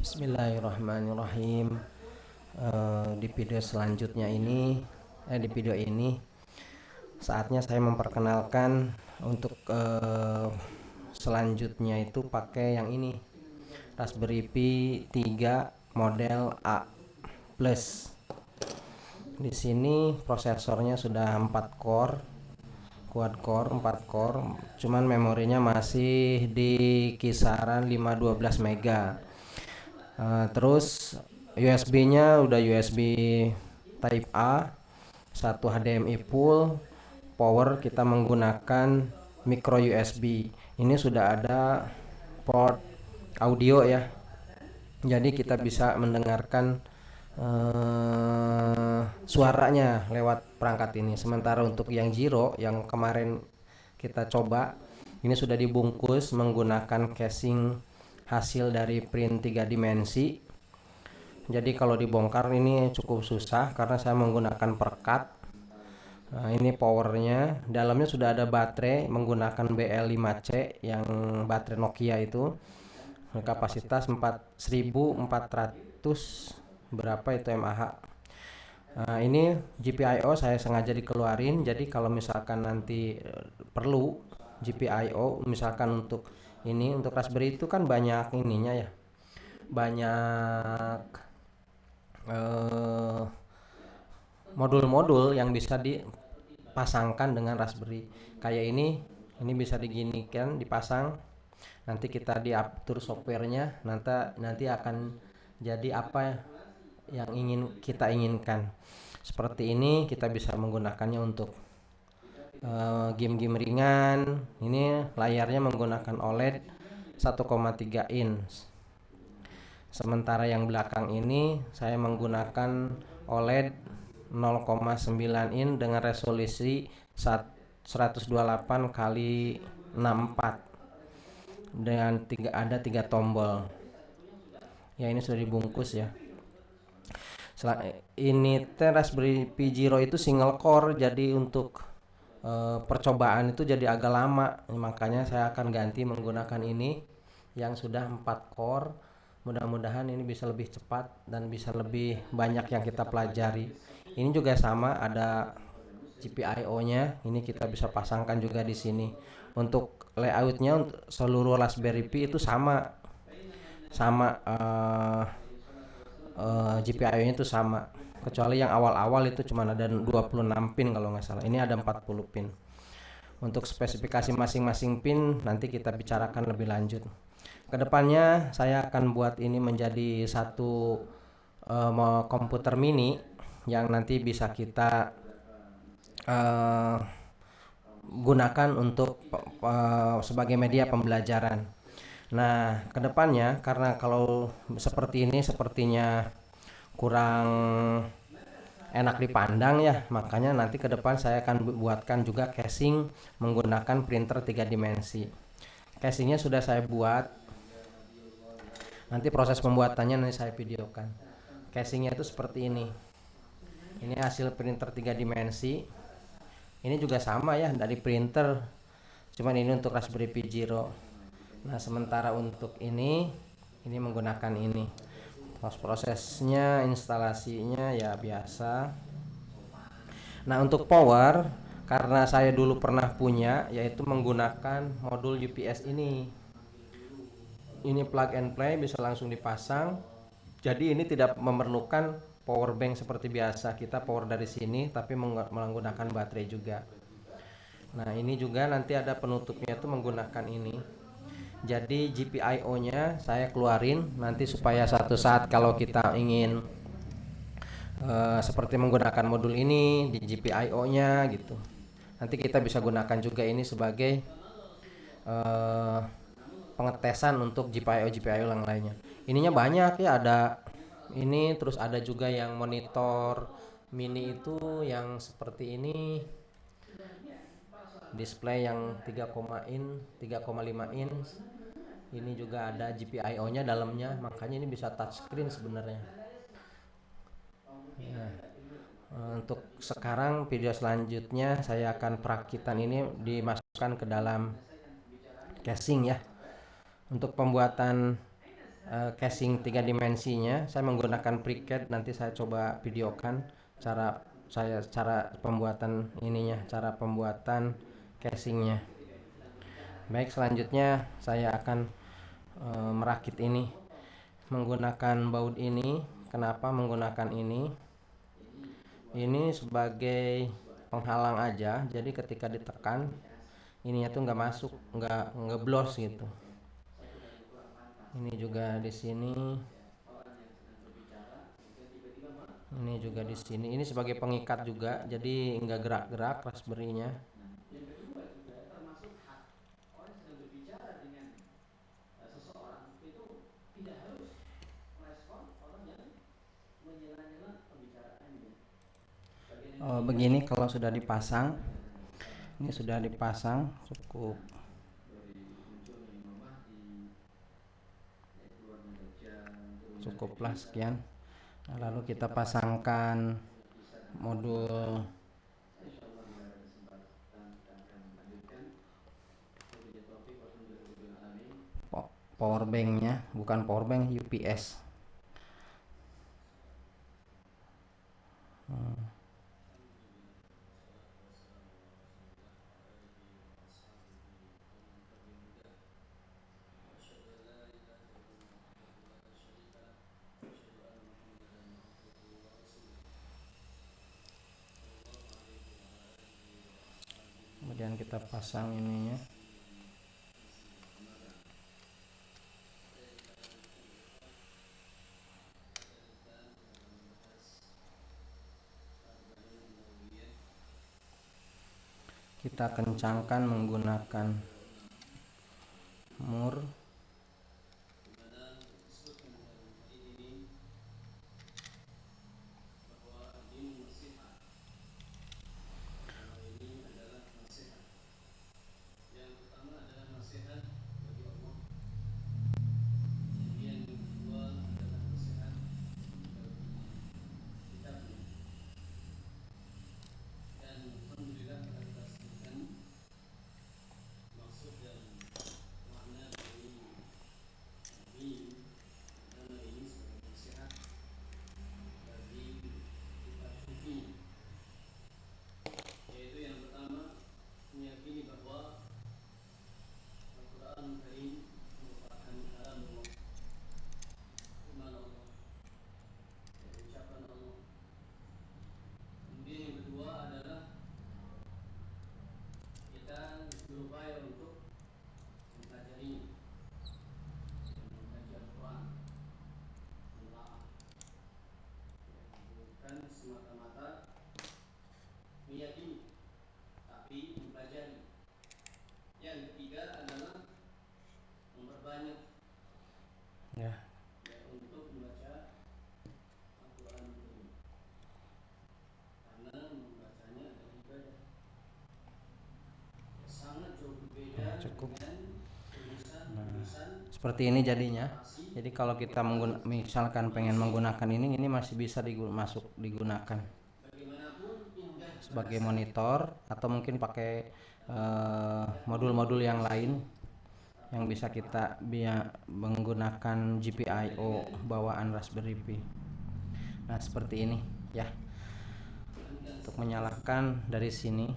Bismillahirrahmanirrahim. Di video selanjutnya ini, di video ini saatnya saya memperkenalkan untuk selanjutnya itu pakai yang ini, Raspberry Pi 3 model A plus. Di sini prosesornya sudah 4 core, quad core 4 core, cuman memorinya masih di kisaran 512 mega. Terus USB-nya udah USB Type A, satu HDMI full, power kita menggunakan micro USB. Ini sudah ada port audio ya. Jadi kita bisa mendengarkan suaranya lewat perangkat ini. Sementara untuk yang Zero yang kemarin kita coba, ini sudah dibungkus menggunakan casing hasil dari print 3 dimensi. Jadi kalau dibongkar ini cukup susah karena saya menggunakan perekat. Nah, ini powernya, dalamnya sudah ada baterai menggunakan BL5C yang baterai Nokia itu, kapasitas 4400 berapa itu mAh. Nah, ini GPIO saya sengaja dikeluarin, jadi kalau misalkan nanti perlu GPIO misalkan untuk ini, untuk Raspberry itu kan banyak ininya ya, banyak modul-modul yang bisa dipasangkan dengan Raspberry. Kayak ini bisa diginikan, dipasang. Nanti kita diatur softwarenya, nanti akan jadi apa yang kita inginkan. Seperti ini kita bisa menggunakannya untuk game-game ringan. Ini layarnya menggunakan OLED 1,3 inch. Sementara yang belakang ini saya menggunakan OLED 0,9 inch dengan resolusi 128 kali 64 dengan ada 3 tombol. Ya, ini sudah dibungkus ya. Ini Raspberry Pi Zero itu single core, jadi untuk percobaan itu jadi agak lama, makanya saya akan ganti menggunakan ini yang sudah 4 core. Mudah-mudahan ini bisa lebih cepat dan bisa lebih banyak yang kita pelajari. Ini juga sama, ada GPIO-nya. Ini kita bisa pasangkan juga di sini. Untuk layoutnya untuk seluruh Raspberry Pi itu sama GPIO-nya itu sama. Kecuali yang awal-awal itu cuma ada 26 pin kalau nggak salah. Ini ada 40 pin. Untuk spesifikasi masing-masing pin nanti kita bicarakan lebih lanjut. Kedepannya saya akan buat ini menjadi satu komputer mini yang nanti bisa kita gunakan untuk sebagai media pembelajaran. Nah, kedepannya karena kalau seperti ini sepertinya kurang enak dipandang ya, makanya nanti ke depan saya akan buatkan juga casing menggunakan printer 3 dimensi. Casingnya sudah saya buat. Nanti proses pembuatannya nanti saya videokan. Casingnya itu seperti ini. Ini hasil printer 3 dimensi. Ini juga sama ya dari printer. Cuman ini untuk Raspberry Pi Zero. Nah, sementara untuk ini menggunakan ini. Prosesnya, instalasinya ya biasa. Nah, untuk power karena saya dulu pernah punya, yaitu menggunakan modul UPS ini. Ini plug and play, bisa langsung dipasang. Jadi ini tidak memerlukan power bank seperti biasa. Kita power dari sini tapi menggunakan baterai juga. Nah, ini juga nanti ada penutupnya itu menggunakan ini. Jadi GPIO-nya saya keluarin nanti supaya satu saat kalau kita ingin seperti menggunakan modul ini di GPIO-nya gitu. Nanti kita bisa gunakan juga ini sebagai pengetesan untuk GPIO yang lainnya. Ininya banyak ya, ada ini, terus ada juga yang monitor mini itu yang seperti ini, display yang 3,5 inch. Ini juga ada GPIO-nya dalamnya, makanya ini bisa touchscreen sebenarnya. Ya. Untuk sekarang video selanjutnya saya akan perakitan ini dimasukkan ke dalam casing ya. Untuk pembuatan casing 3 dimensinya. Saya menggunakan precad, nanti saya coba videokan cara pembuatan ininya, cara pembuatan casingnya. Baik, selanjutnya saya akan merakit ini menggunakan baut ini. Kenapa menggunakan ini? Ini sebagai penghalang aja, jadi ketika ditekan ininya tuh nggak masuk, nggak ngeblos gitu. Ini juga di sini, ini juga di sini. Ini sebagai pengikat juga, jadi nggak gerak-gerak raspberry-nya. Begini kalau sudah dipasang, ini sudah dipasang cukuplah sekian. Nah, lalu kita pasangkan modul power banknya, bukan power bank, UPS. Kemudian kita pasang ininya. Kita kencangkan menggunakan mur. Ya. Ya, cukup. Nah, seperti ini jadinya. Jadi kalau kita misalkan pengen menggunakan ini masih bisa digunakan sebagai monitor, atau mungkin pakai modul-modul yang lain yang bisa kita menggunakan GPIO bawaan Raspberry Pi. Nah, seperti ini ya. Untuk menyalakan dari sini.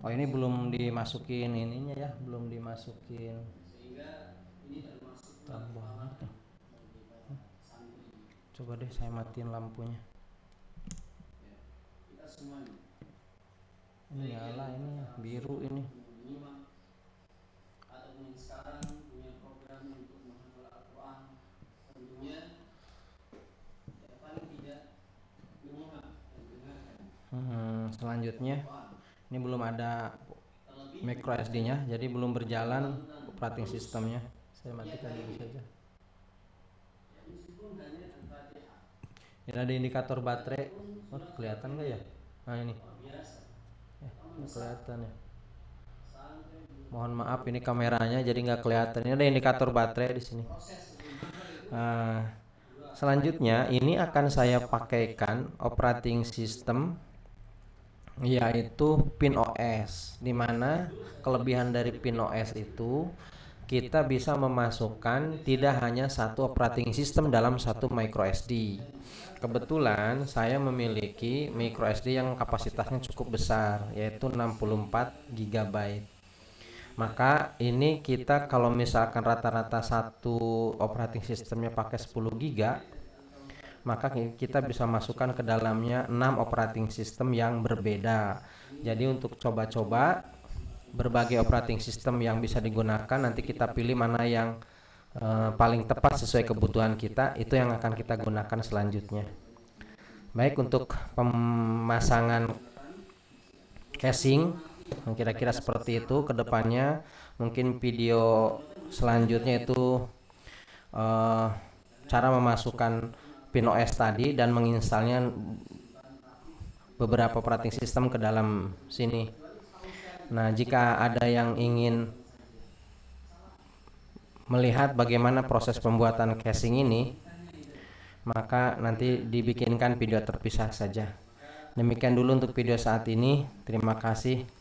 Oh, ini belum dimasukin ininya ya, belum dimasukin tambahnya. Coba deh saya matiin lampunya. Ini nyala, ini biru ini. Selanjutnya ini belum ada micro SD nya, jadi belum berjalan operating sistemnya. Saya matikan dulu saja. Ini ada indikator baterai. Oh, kelihatan nggak ya? Nah, ini kelihatan ya. Mohon maaf, ini kameranya jadi nggak kelihatan. Ini ada indikator baterai di sini. Selanjutnya ini akan saya pakaikan operating system yaitu PinOS, di mana kelebihan dari PinOS itu kita bisa memasukkan tidak hanya satu operating system dalam satu micro SD. Kebetulan saya memiliki micro SD yang kapasitasnya cukup besar, yaitu 64 GB. Maka ini kita kalau misalkan rata-rata satu operating systemnya pakai 10 GB, maka kita bisa masukkan ke dalamnya 6 operating system yang berbeda. Jadi untuk coba-coba berbagai operating system yang bisa digunakan, nanti kita pilih mana yang paling tepat sesuai kebutuhan kita, itu yang akan kita gunakan selanjutnya. Baik, untuk pemasangan casing kira-kira seperti itu. Kedepannya mungkin video selanjutnya itu cara memasukkan PinOS tadi dan menginstalnya beberapa operating system ke dalam sini. Nah, jika ada yang ingin melihat bagaimana proses pembuatan casing ini, maka nanti dibikinkan video terpisah saja. Demikian dulu untuk video saat ini. Terima kasih.